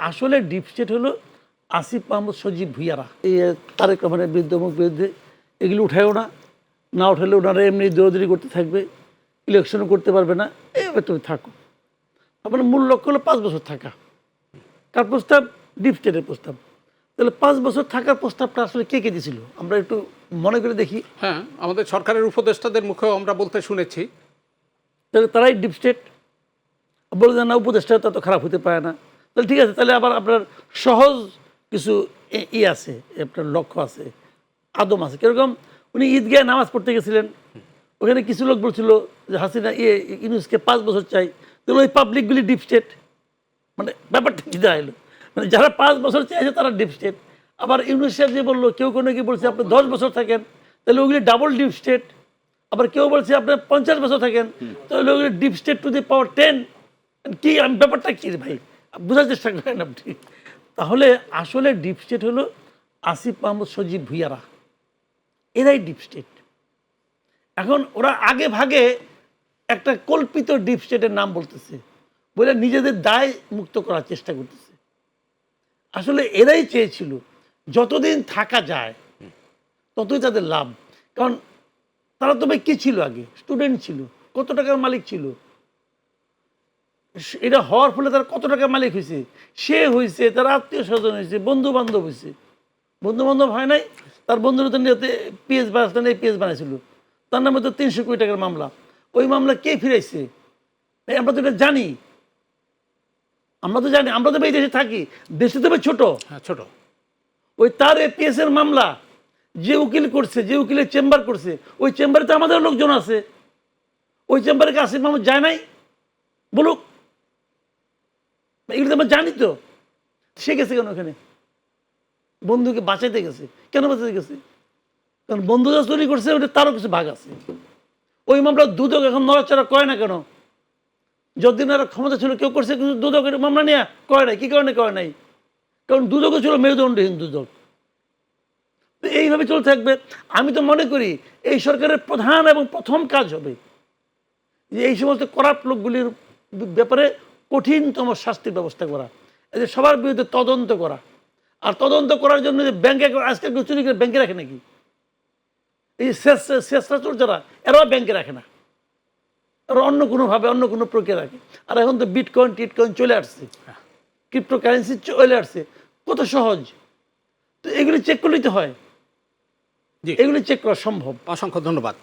আসলে deep state হলো আসিফ মাহমুদ সজীব ভুইয়ারা, এই তারেক রহমানের বিরুদ্ধে মুখ বিরুদ্ধে এগুলো উঠায়ও না, না উঠালে ওনারা এমনি দৌড়াদৌড়ি করতে থাকবে, ইলেকশনও করতে পারবে না, এইভাবে তুমি থাকো। আপনার মূল লক্ষ্য হলো 5 বছর থাকা। কার প্রস্তাব? ডিপ স্টেটের প্রস্তাব। তাহলে 5 বছর থাকার প্রস্তাবটা আসলে কে কে দিয়েছিল আমরা একটু মনে করে দেখি। হ্যাঁ, আমাদের সরকারের উপদেষ্টাদের মুখেও আমরা বলতে শুনেছি। তাহলে তারাই ডিপ স্টেট বলে দেন না, উপদেষ্টা তত খারাপ হতে পারে না। তাহলে ঠিক আছে, তাহলে আবার আপনার সহজ কিছু আছে, আপনার লক্ষ্য আছে, আদম আছে। কিরকম? উনি ঈদগাহে নামাজ পড়তে গেছিলেন, ওখানে কিছু লোক বলছিল যে হাসিনা ইউনূসকে 5 বছর চাই। তাহলে ওই পাবলিকগুলি ডিপ স্টেট। মানে ব্যাপারটা কী দাঁড়াইলো, মানে যারা 5 বছর চাইছে তারা ডিপ স্টেট। আবার ইউনূস সাহেব যে বললো, কেউ কোনো কি বলছে আপনি 10 বছর থাকেন, তাহলে ওগুলি ডাবল ডিপ স্টেট। আবার কেউ বলছে আপনি 50 বছর থাকেন, তাহলে ওগুলি ডিপ স্টেট টু দি পাওয়ার 10। কি আমি ব্যাপারটা কী ভাই বোঝার চেষ্টা করেন আপনি। তাহলে আসলে ডিপ স্টেট হলো আসিফ মাহমুদ সজীব ভুইয়ারা, এরাই ডিপ স্টেট। এখন ওরা আগে ভাগে একটা কল্পিত ডিপ স্টেটের নাম বলতেছে, বলে নিজেদের দায় মুক্ত করার চেষ্টা করতেছে। আসলে এরাই চেয়েছিল যতদিন থাকা যায় ততই তাদের লাভ। কারণ তারা তো ভাই কী ছিল, আগে স্টুডেন্ট ছিল, কত টাকার মালিক ছিল, এটা হওয়ার ফলে তারা কত টাকার মালিক হয়েছে, সে হয়েছে, তার আত্মীয় স্বজন হয়েছে, বন্ধু বান্ধব হয়েছে। বন্ধু বান্ধব হয় নাই, তার বন্ধুরা তো পিএস বানাতে পিএস বানাইছিল, তার নামে তো 300 কোটি টাকার মামলা। ওই মামলা কে ফিরাইছে? আমরা তো এটা জানি, আমরা তো জানি, আমরা তো এই দেশে থাকি, দেশে তো ছোট। হ্যাঁ, ছোট। ওই তার এপিএস এর মামলা যে উকিল করছে, যে উকিলের চেম্বার করছে, ওই চেম্বারে তো আমাদের লোকজন আছে। ওই চেম্বারে কি আসিফ মাহমুদ যায় নাই? বলুক, এগুলো তো আমরা জানি। তো সে গেছে কেন ওখানে? বন্ধুকে বাঁচাইতে গেছে। কেন বাঁচাইতে গেছে? কারণ বন্ধু যা চুরি করছে ওটা তারও কিছু ভাগ আছে। ওই মামলা দুদক এখন নড়াচড়া করে না কেন? যতদিন আর ক্ষমতা ছিল কেউ করছে, কিন্তু দুদকের মামলা নিয়ে করে নাই। কি কারণে করে নাই? কারণ দুদকও ছিল মেরুদণ্ডহীন দুদক। এইভাবে চলতে থাকবে। আমি তো মনে করি এই সরকারের প্রধান এবং প্রথম কাজ হবে যে এই সমস্ত করাপ্ট লোকগুলির ব্যাপারে কঠিনতম শাস্তির ব্যবস্থা করা, এদের সবার বিরুদ্ধে তদন্ত করা। আর তদন্ত করার জন্য যে ব্যাংকে আজকাল কেউ চুরি করে ব্যাংকে রাখে নাকি? এই শেষরা চোর যারা, এরাও ব্যাংকে রাখে না, ওরা অন্য কোনোভাবে অন্য কোনো প্রক্রিয়া রাখে। আর এখন তো বিটকয়েন টিটকয়েন চলে আসছে, ক্রিপ্টোকারেন্সি চলে আসছে, কত সহজ। তো এগুলি চেক করলেই তো হয়, এগুলি চেক করা সম্ভব। অসংখ্য ধন্যবাদ।